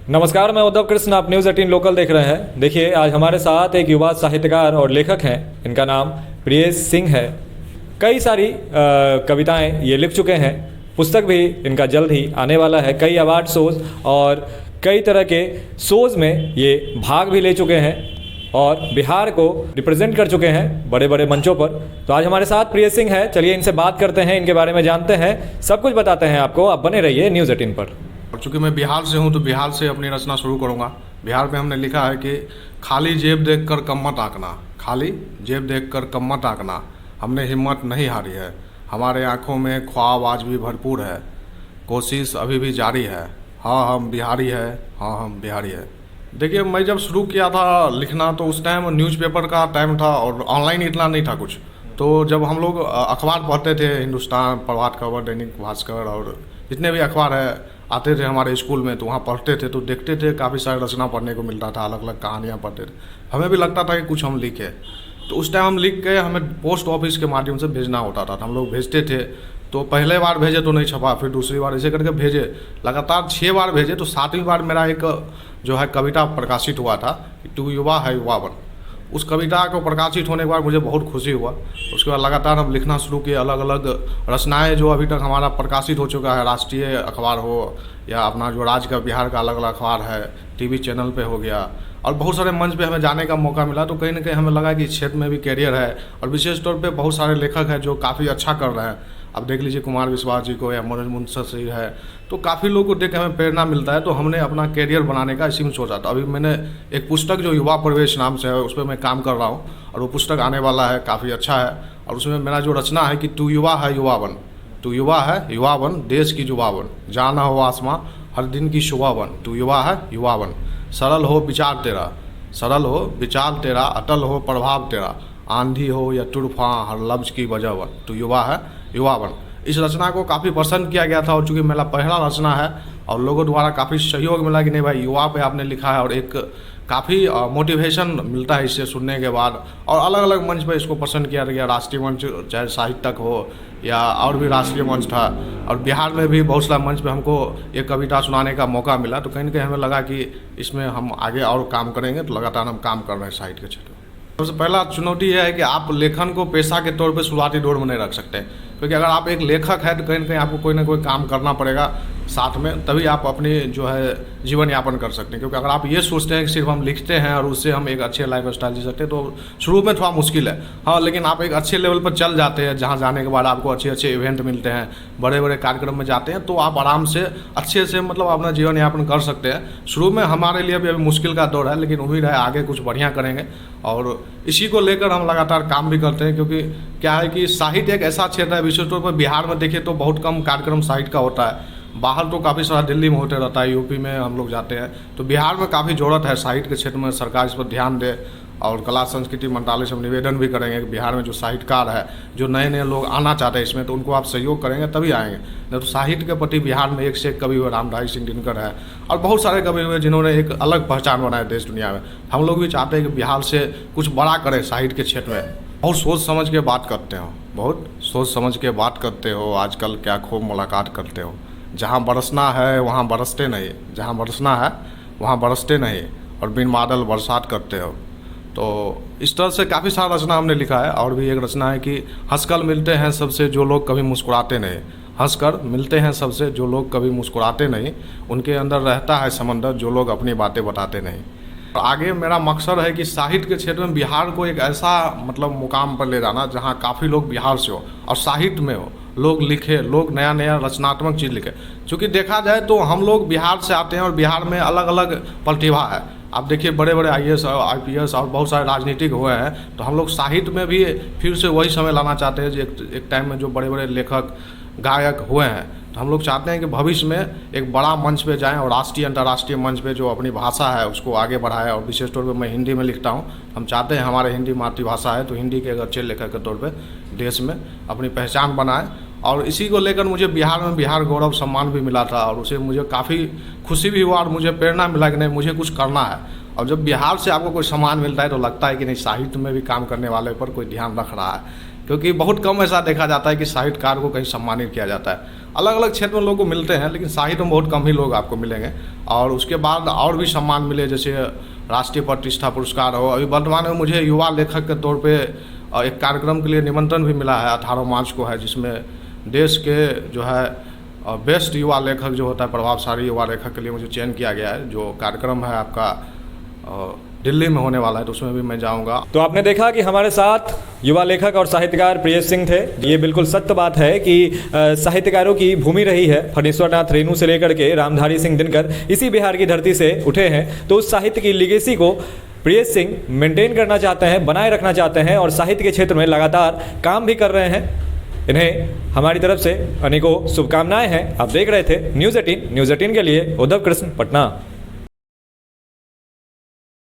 नमस्कार, मैं उद्धव कृष्ण, आप न्यूज़ 18 लोकल देख रहे हैं। देखिए, आज हमारे साथ एक युवा साहित्यकार और लेखक हैं। इनका नाम प्रियेश सिंह है। कई सारी कविताएं ये लिख चुके हैं। पुस्तक भी इनका जल्द ही आने वाला है। कई अवार्ड शोज़ और कई तरह के शोज़ में ये भाग भी ले चुके हैं और बिहार को रिप्रेजेंट कर चुके हैं बड़े बड़े मंचों पर। तो आज हमारे साथ प्रियेश सिंह है। चलिए इनसे बात करते हैं, इनके बारे में जानते हैं, सब कुछ बताते हैं आपको। आप बने रहिए न्यूज़ 18 पर। और चूँकि मैं बिहार से हूँ तो बिहार से अपनी रचना शुरू करूँगा। बिहार में हमने लिखा है कि खाली जेब देखकर कम मत आंकना, खाली जेब देखकर कम मत आंकना, हमने हिम्मत नहीं हारी है, हमारे आँखों में ख्वाब आज भी भरपूर है, कोशिश अभी भी जारी है, हाँ हम बिहारी है, हाँ हम बिहारी है। देखिए, मैं जब शुरू किया था लिखना तो उस टाइम न्यूज़पेपर का टाइम था और ऑनलाइन इतना नहीं था कुछ। तो जब हम लोग अखबार पढ़ते थे, हिंदुस्तान, प्रभात खबर, दैनिक भास्कर और जितने भी अखबार है आते थे हमारे स्कूल में, तो वहाँ पढ़ते थे तो देखते थे काफ़ी सारे रचना पढ़ने को मिलता था, अलग अलग कहानियाँ पढ़ते थे। हमें भी लगता था कि कुछ हम लिखें। तो उस टाइम हम लिख के हमें पोस्ट ऑफिस के माध्यम से भेजना होता था। हम लोग भेजते थे तो पहले बार भेजे तो नहीं छपा, फिर दूसरी बार ऐसे करके भेजे, लगातार 6 बार भेजे। तो 7वीं बार मेरा एक जो है कविता प्रकाशित हुआ था कि तू युवा है युवा बन। उस कविता को प्रकाशित होने के बाद मुझे बहुत खुशी हुआ। उसके बाद लगातार हम लिखना शुरू किए, अलग अलग रचनाएं जो अभी तक हमारा प्रकाशित हो चुका है, राष्ट्रीय अखबार हो या अपना जो राज्य का बिहार का अलग अलग अखबार है, टीवी चैनल पे हो गया, और बहुत सारे मंच पे हमें जाने का मौका मिला। तो कहीं ना कहीं हमें लगा कि इस क्षेत्र में भी कैरियर है और विशेष तौर पे बहुत सारे लेखक हैं जो काफ़ी अच्छा कर रहे हैं। अब देख लीजिए कुमार विश्वास जी को या मनोज मुंशी है, तो काफ़ी लोग को देख के हमें प्रेरणा मिलता है। तो हमने अपना कैरियर बनाने का इसी में सोचा था। अभी मैंने एक पुस्तक जो युवा प्रवेश नाम से है उस पर मैं काम कर रहा हूँ और वो पुस्तक आने वाला है, काफ़ी अच्छा है। और उसमें मेरा जो रचना है कि तू युवा है युवा बन, तू युवा है युवा बन, देश की जुबा बन, जाना हो आसमां हर दिन की सुबह बन, तू युवा है युवा बन, सरल हो विचार तेरा, सरल हो विचार तेरा, अटल हो प्रभाव तेरा, आंधी हो या तूफान हर लफ्ज की वजह बन, तू युवा है युवा बन। इस रचना को काफ़ी पसंद किया गया था और चूँकि मेरा पहला रचना है और लोगों द्वारा काफ़ी सहयोग मिला कि नहीं भाई युवा पे आपने लिखा है, और एक काफ़ी मोटिवेशन मिलता है इससे सुनने के बाद। और अलग अलग मंच पे इसको पसंद किया गया, राष्ट्रीय मंच चाहे साहित्य तक हो या और भी राष्ट्रीय मंच था, और बिहार में भी बहुत सारा मंच पे हमको ये कविता सुनाने का मौका मिला। तो कहीं ना कहीं हमें लगा कि इसमें हम आगे और काम करेंगे। तो लगातार हम काम कर रहे हैं साहित्य के क्षेत्र में। सबसे पहला चुनौती यह है कि आप लेखन को पेशा के तौर पे शुरुआती दौर में नहीं रख सकते, क्योंकि अगर आप एक लेखक हैं तो कहीं ना कहीं आपको कोई ना कोई काम करना पड़ेगा साथ में, तभी आप अपनी जो है जीवन यापन कर सकते हैं। क्योंकि अगर आप ये सोचते हैं कि सिर्फ हम लिखते हैं और उससे हम एक अच्छे लाइफ स्टाइल जी सकते हैं तो शुरू में थोड़ा मुश्किल है। हाँ, लेकिन आप एक अच्छे लेवल पर चल जाते हैं, जहाँ जाने के बाद आपको अच्छे अच्छे इवेंट मिलते हैं, बड़े बड़े कार्यक्रम में जाते हैं, तो आप आराम से अच्छे से मतलब अपना जीवन यापन कर सकते हैं। शुरू में हमारे लिए भी अभी मुश्किल का दौर है, लेकिन उम्मीद है आगे कुछ बढ़िया करेंगे। और इसी को लेकर हम लगातार काम भी करते हैं, क्योंकि क्या है कि साहित्य एक ऐसा क्षेत्र है, विशेष तौर पर बिहार में देखिए तो बहुत कम कार्यक्रम साहित्य का होता है। बाहर तो काफ़ी सारा दिल्ली में होते रहता है, यूपी में हम लोग जाते हैं। तो बिहार में काफ़ी ज़रूरत है साहित्य के क्षेत्र में, सरकार इस पर ध्यान दे। और कला संस्कृति मंत्रालय से हम निवेदन भी करेंगे कि बिहार में जो साहित्यकार है, जो नए नए लोग आना चाहते हैं इसमें, तो उनको आप सहयोग करेंगे तभी आएंगे। नहीं तो साहित्य के प्रति बिहार में एक से एक कवि हुए, रामधारी सिंह दिनकर है और बहुत सारे कवि हुए जिन्होंने एक अलग पहचान बनाया देश दुनिया में। हम लोग भी चाहते हैं कि बिहार से कुछ बड़ा करें साहित्य के क्षेत्र में। बहुत सोच समझ के बात करते हो, बहुत सोच समझ के बात करते हो, आजकल क्या खूब मुलाकात करते हो। जहाँ बरसना है वहाँ बरसते नहीं, जहाँ बरसना है वहाँ बरसते नहीं, और बिन बादल बरसात करते हो। तो इस तरह से काफ़ी सारा रचना हमने लिखा है। और भी एक रचना है कि हंसकर मिलते हैं सबसे जो लोग कभी मुस्कुराते नहीं, हंसकर मिलते हैं सबसे जो लोग कभी मुस्कुराते नहीं, उनके अंदर रहता है समंदर जो लोग अपनी बातें बताते नहीं। आगे मेरा मकसद है कि साहित्य के क्षेत्र में बिहार को एक ऐसा मतलब मुकाम पर ले जाना जहाँ काफ़ी लोग बिहार से हो और साहित्य में हो, लोग लिखे, लोग नया नया रचनात्मक चीज़ लिखे। क्योंकि देखा जाए तो हम लोग बिहार से आते हैं और बिहार में अलग अलग प्रतिभा है। आप देखिए बड़े बड़े IAS और IPS और बहुत सारे राजनीतिक हुए हैं। तो हम लोग साहित्य में भी फिर से वही समय लाना चाहते हैं जो एक टाइम में जो बड़े बड़े लेखक गायक हुए हैं। तो हम लोग चाहते हैं कि भविष्य में एक बड़ा मंच पे जाएं और राष्ट्रीय अंतर्राष्ट्रीय मंच पे जो अपनी भाषा है उसको आगे बढ़ाएं। और विशेष तौर पे मैं हिंदी में लिखता हूं। हम चाहते हैं हमारे हिंदी मातृभाषा है तो हिंदी के एक अच्छे लेखक के तौर पे देश में अपनी पहचान बनाएं। और इसी को लेकर मुझे बिहार में बिहार गौरव सम्मान भी मिला था और उसे मुझे काफ़ी खुशी भी हुआ और मुझे प्रेरणा मिला कि नहीं मुझे कुछ करना है। और जब बिहार से आपको कोई सम्मान मिलता है तो लगता है कि नहीं साहित्य में भी काम करने वाले पर कोई ध्यान रख रहा है क्योंकि बहुत कम ऐसा देखा जाता है कि साहित्यकार को कहीं सम्मानित किया जाता है। अलग अलग क्षेत्र में लोगों को मिलते हैं, लेकिन साहित्य में बहुत कम ही लोग आपको मिलेंगे। और उसके बाद और भी सम्मान मिले, जैसे राष्ट्रीय प्रतिष्ठा पुरस्कार हो। अभी वर्तमान में मुझे युवा लेखक के तौर पे एक कार्यक्रम के लिए निमंत्रण भी मिला है, 18 मार्च को है, जिसमें देश के जो है बेस्ट युवा लेखक जो होता है, प्रभावशाली युवा लेखक के लिए मुझे चयन किया गया है। जो कार्यक्रम है आपका दिल्ली में होने वाला है, तो उसमें भी मैं जाऊंगा। तो आपने देखा कि हमारे साथ युवा लेखक और साहित्यकार प्रियेश सिंह थे। ये बिल्कुल सत्य बात है कि साहित्यकारों की भूमि रही है। फणीश्वर नाथ रेणु से लेकर के रामधारी सिंह दिनकर इसी बिहार की धरती से उठे हैं। तो उस साहित्य की लिगेसी को प्रियेश सिंह मेंटेन करना चाहते हैं, बनाए रखना चाहते हैं और साहित्य के क्षेत्र में लगातार काम भी कर रहे हैं। इन्हें हमारी तरफ से अनेकों शुभकामनाएं हैं। आप देख रहे थे न्यूज़ 18 के लिए उद्धव कृष्ण, पटना।